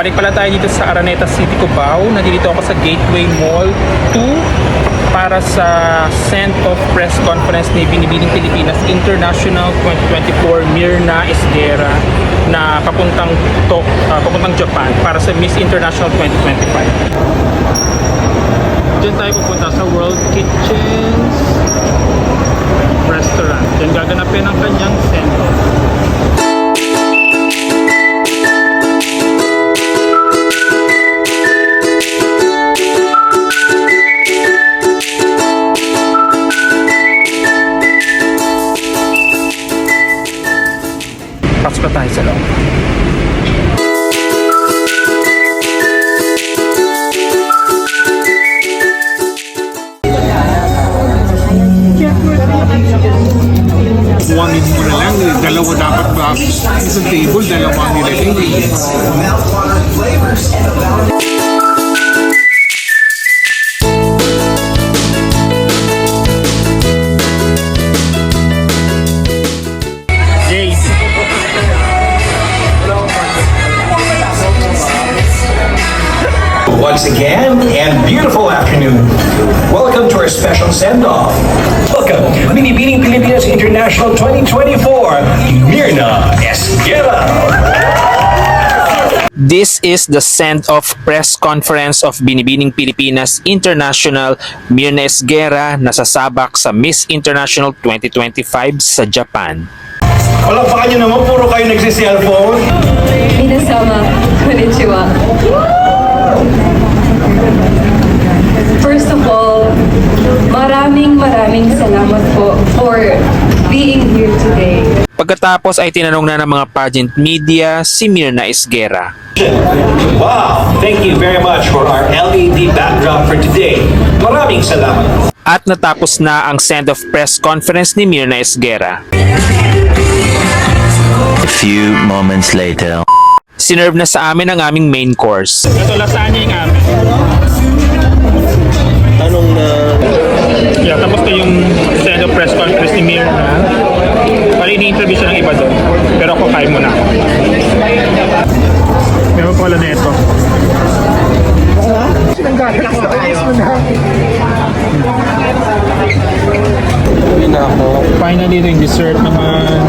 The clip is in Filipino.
Balik pala tayo dito sa Araneta City, Cubao. Nandito ako sa Gateway Mall 2 para sa send-off press conference ni Binibining Pilipinas International 2024 Mirna Esguerra na papuntang Japan para sa Miss International 2025. Diyan tayo pupunta sa World Kitchens Restaurant. Diyan gaganapin ang kanyang send-off. Pasok na tayo sa loob. Buwangin mo na lang, dalawa dapat ba sa table, dalawa ang nilagay. Once again, and beautiful afternoon. Welcome to our special send-off. Welcome to Binibining Pilipinas International 2024, Mirna Esguerra. This is the send-off press conference of Binibining Pilipinas International Mirna Esguerra na sasabak sa Miss International 2025 sa Japan. Palakpakan nyo naman, puro kayo nagsi-cellphone. Minasama, konnichiwa. First of all, maraming salamat po for being here today. Pagkatapos ay tinanong na ng mga pageant media si Mirna Esguerra. Wow, thank you very much for our LED backdrop for today. Maraming salamat. At natapos na ang send-off press conference ni Mirna Esguerra. A few moments later. Sinerve na sa amin ang aming main course. Ito, lasagna yung amin. Tanong na... Yeah, tapos na yung send-off press conference ni Mirna. Pali ini-interview siya ng iba doon. Pero ako kain muna ako. Meron pala na ito. Finally, ito yung dessert naman.